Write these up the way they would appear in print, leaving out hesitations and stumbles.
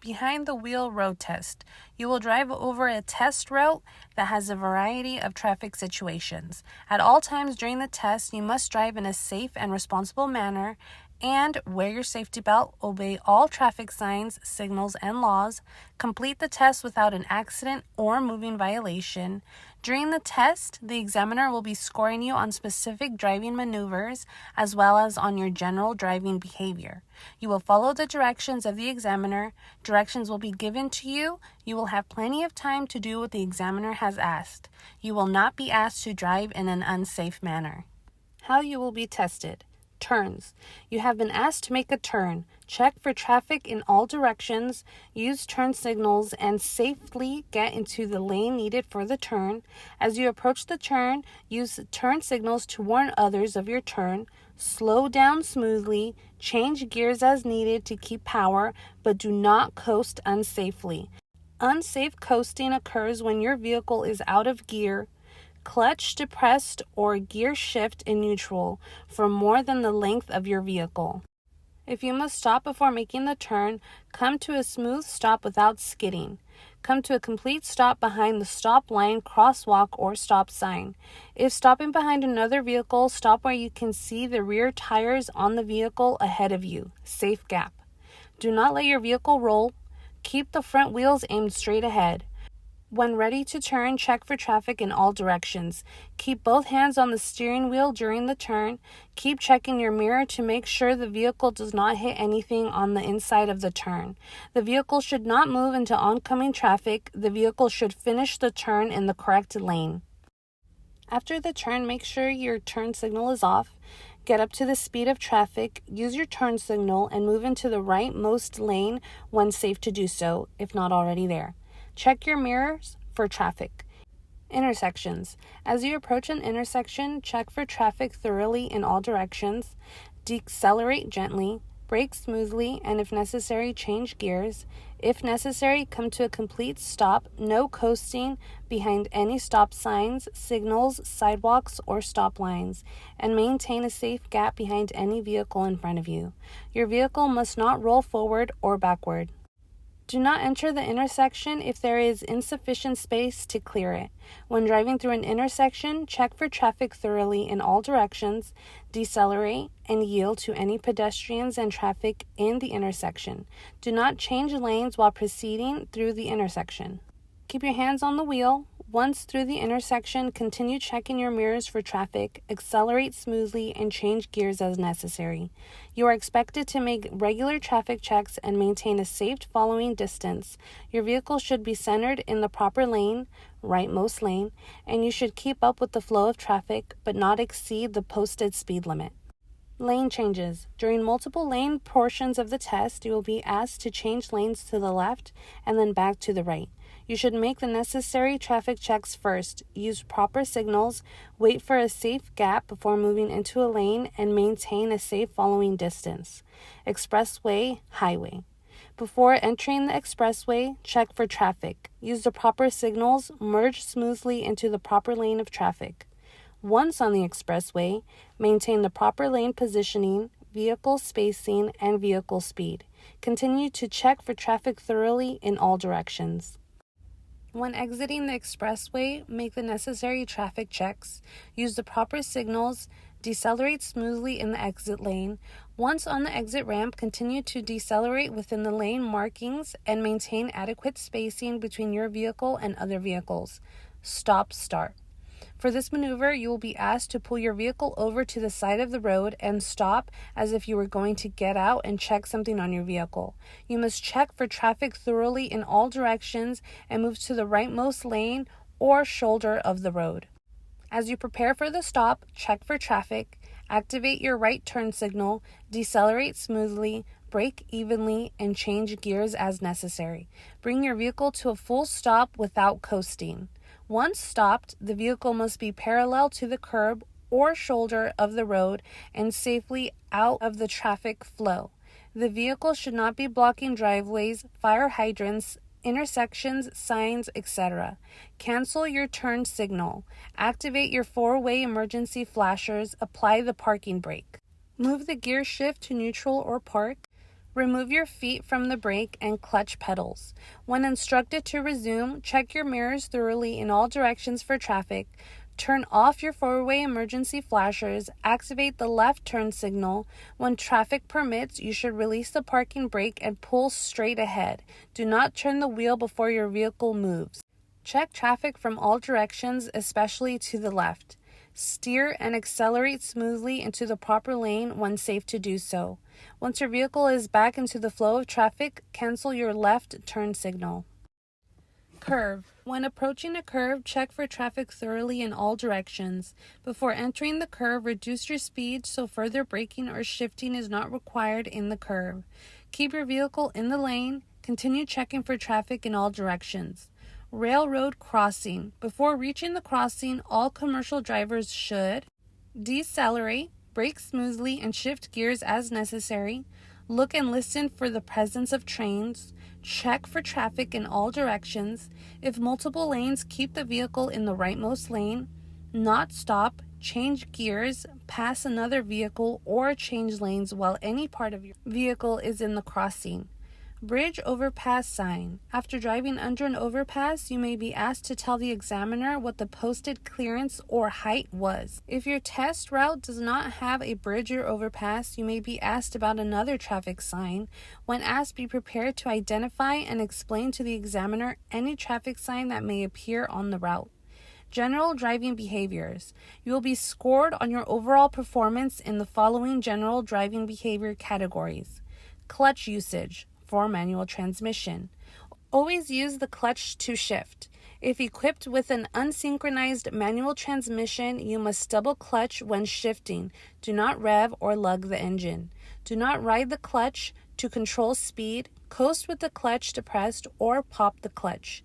behind the wheel road test. You will drive over a test route that has a variety of traffic situations. At all times during the test, you must drive in a safe and responsible manner and wear your safety belt, obey all traffic signs, signals, and laws, complete the test without an accident or moving violation. During the test, the examiner will be scoring you on specific driving maneuvers as well as on your general driving behavior. You will follow the directions of the examiner. Directions will be given to you. You will have plenty of time to do what the examiner has asked. You will not be asked to drive in an unsafe manner. How you will be tested. Turns. You have been asked to make a turn. Check for traffic in all directions, use turn signals, and safely get into the lane needed for the turn. As you approach the turn, use turn signals to warn others of your turn. Slow down smoothly, change gears as needed to keep power, but do not coast unsafely. Unsafe coasting occurs when your vehicle is out of gear, clutch depressed, or gear shift in neutral for more than the length of your vehicle. If you must stop before making the turn, come to a smooth stop without skidding. Come to a complete stop behind the stop line, crosswalk, or stop sign. If stopping behind another vehicle, stop where you can see the rear tires on the vehicle ahead of you. Safe gap. Do not let your vehicle roll. Keep the front wheels aimed straight ahead. When ready to turn, check for traffic in all directions. Keep both hands on the steering wheel during the turn. Keep checking your mirror to make sure the vehicle does not hit anything on the inside of the turn. The vehicle should not move into oncoming traffic. The vehicle should finish the turn in the correct lane. After the turn, make sure your turn signal is off. Get up to the speed of traffic, use your turn signal, and move into the rightmost lane when safe to do so, if not already there. Check your mirrors for traffic. Intersections. As you approach an intersection, check for traffic thoroughly in all directions. Decelerate gently, brake smoothly, and if necessary, change gears. If necessary, come to a complete stop, no coasting behind any stop signs, signals, sidewalks, or stop lines, and maintain a safe gap behind any vehicle in front of you. Your vehicle must not roll forward or backward. Do not enter the intersection if there is insufficient space to clear it. When driving through an intersection, check for traffic thoroughly in all directions, decelerate, and yield to any pedestrians and traffic in the intersection. Do not change lanes while proceeding through the intersection. Keep your hands on the wheel. Once through the intersection, continue checking your mirrors for traffic, accelerate smoothly, and change gears as necessary. You are expected to make regular traffic checks and maintain a safe following distance. Your vehicle should be centered in the proper lane, rightmost lane, and you should keep up with the flow of traffic, but not exceed the posted speed limit. Lane changes. During multiple lane portions of the test, you will be asked to change lanes to the left and then back to the right. You should make the necessary traffic checks first, use proper signals, wait for a safe gap before moving into a lane, and maintain a safe following distance. Expressway, highway. Before entering the expressway, check for traffic. Use the proper signals, merge smoothly into the proper lane of traffic. Once on the expressway, maintain the proper lane positioning, vehicle spacing, and vehicle speed. Continue to check for traffic thoroughly in all directions. When exiting the expressway, make the necessary traffic checks, use the proper signals, decelerate smoothly in the exit lane. Once on the exit ramp, continue to decelerate within the lane markings and maintain adequate spacing between your vehicle and other vehicles. Stop-start. For this maneuver, you will be asked to pull your vehicle over to the side of the road and stop as if you were going to get out and check something on your vehicle. You must check for traffic thoroughly in all directions and move to the rightmost lane or shoulder of the road. As you prepare for the stop, check for traffic, activate your right turn signal, decelerate smoothly, brake evenly, and change gears as necessary. Bring your vehicle to a full stop without coasting. Once stopped, the vehicle must be parallel to the curb or shoulder of the road and safely out of the traffic flow. The vehicle should not be blocking driveways, fire hydrants, intersections, signs, etc. Cancel your turn signal. Activate your four-way emergency flashers. Apply the parking brake. Move the gear shift to neutral or park. Remove your feet from the brake and clutch pedals. When instructed to resume, check your mirrors thoroughly in all directions for traffic. Turn off your four-way emergency flashers. Activate the left turn signal. When traffic permits, you should release the parking brake and pull straight ahead. Do not turn the wheel before your vehicle moves. Check traffic from all directions, especially to the left. Steer and accelerate smoothly into the proper lane when safe to do so. Once your vehicle is back into the flow of traffic, cancel your left turn signal. Curve. When approaching a curve, check for traffic thoroughly in all directions. Before entering the curve, reduce your speed so further braking or shifting is not required in the curve. Keep your vehicle in the lane. Continue checking for traffic in all directions. Railroad crossing. Before reaching the crossing, all commercial drivers should decelerate, brake smoothly, and shift gears as necessary. Look and listen for the presence of trains. Check for traffic in all directions. If multiple lanes, keep the vehicle in the rightmost lane. Not stop, change gears, pass another vehicle, or change lanes while any part of your vehicle is in the crossing. Bridge overpass sign. After driving under an overpass, you may be asked to tell the examiner what the posted clearance or height was. If your test route does not have a bridge or overpass, you may be asked about another traffic sign. When asked, be prepared to identify and explain to the examiner any traffic sign that may appear on the route. General driving behaviors. You will be scored on your overall performance in the following general driving behavior categories. Clutch usage. For manual transmission. Always use the clutch to shift. If equipped with an unsynchronized manual transmission, you must double clutch when shifting. Do not rev or lug the engine. Do not ride the clutch to control speed. Coast with the clutch depressed or pop the clutch.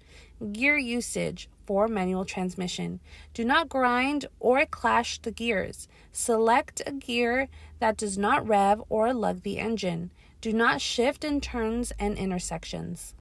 Gear usage for manual transmission. Do not grind or clash the gears. Select a gear that does not rev or lug the engine. Do not shift in turns and intersections.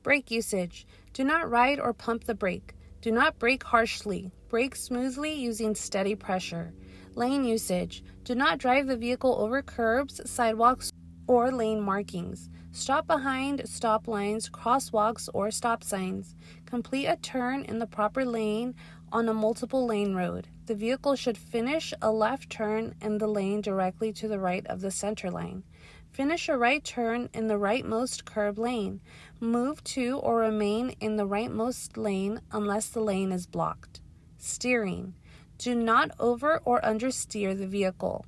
Brake usage. Do not ride or pump the brake. Do not brake harshly. Brake smoothly using steady pressure. Lane usage. Do not drive the vehicle over curbs, sidewalks, or lane markings. Stop behind stop lines, crosswalks, or stop signs. Complete a turn in the proper lane on a multiple lane road. The vehicle should finish a left turn in the lane directly to the right of the center line. Finish a right turn in the rightmost curb lane. Move to or remain in the rightmost lane unless the lane is blocked. Steering. Do not over or understeer the vehicle.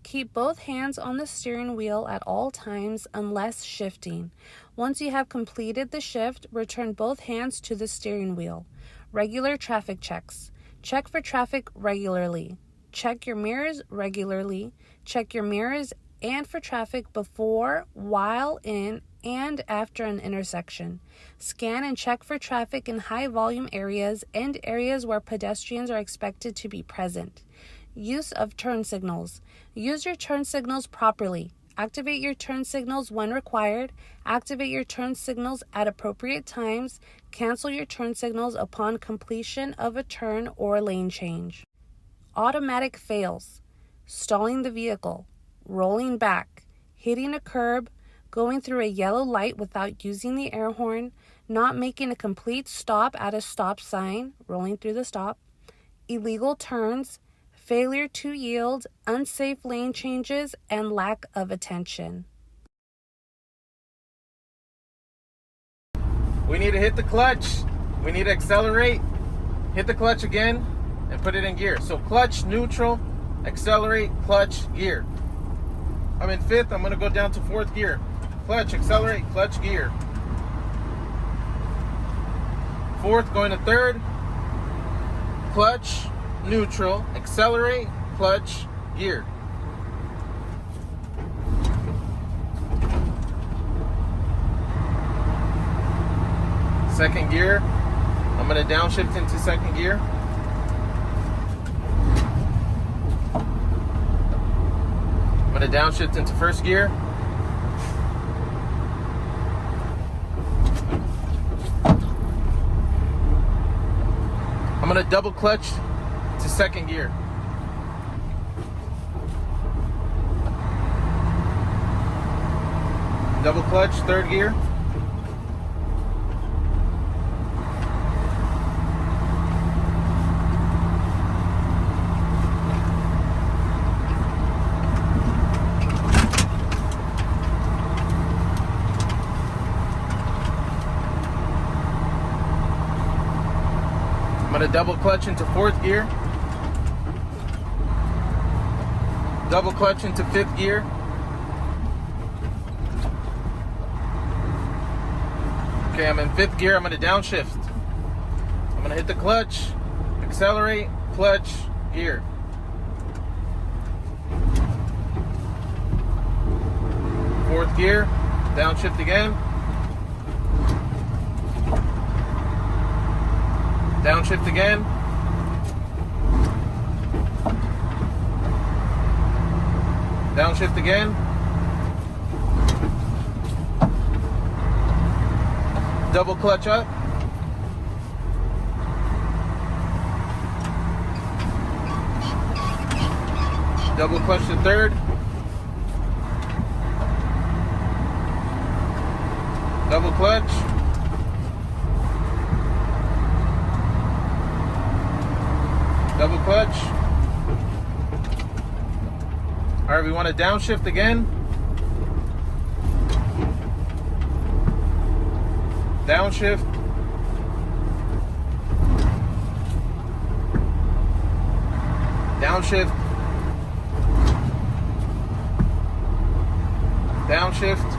Keep both hands on the steering wheel at all times unless shifting. Once you have completed the shift, return both hands to the steering wheel. Regular traffic checks. Check for traffic regularly. Check your mirrors regularly. Check your mirrors and for traffic before, while in, and after an intersection. Scan and check for traffic in high-volume areas and areas where pedestrians are expected to be present. Use of turn signals. Use your turn signals properly. Activate your turn signals when required. Activate your turn signals at appropriate times. Cancel your turn signals upon completion of a turn or lane change. Automatic fails. Stalling the vehicle. Rolling back, hitting a curb, going through a yellow light without using the air horn, not making a complete stop at a stop sign, rolling through the stop, illegal turns, failure to yield, unsafe lane changes, and lack of attention. We need to hit the clutch. We need to accelerate, hit the clutch again, and put it in gear. So clutch, neutral, accelerate, clutch, gear. I'm in fifth, I'm gonna go down to fourth gear. Clutch, accelerate, clutch, gear. Fourth, going to third. Clutch, neutral, accelerate, clutch, gear. Second gear, I'm gonna downshift into second gear. I'm going to downshift into first gear. I'm going to double clutch to second gear. Double clutch, third gear. I'm going to double clutch into fourth gear. Double clutch into fifth gear. Okay, I'm in fifth gear. I'm going to downshift. I'm going to hit the clutch, accelerate, clutch, gear. Fourth gear, downshift again. Downshift again. Downshift again. Double clutch up. Double clutch to third. Double clutch. Double clutch. All right, we want to downshift again. Downshift. Downshift. Downshift.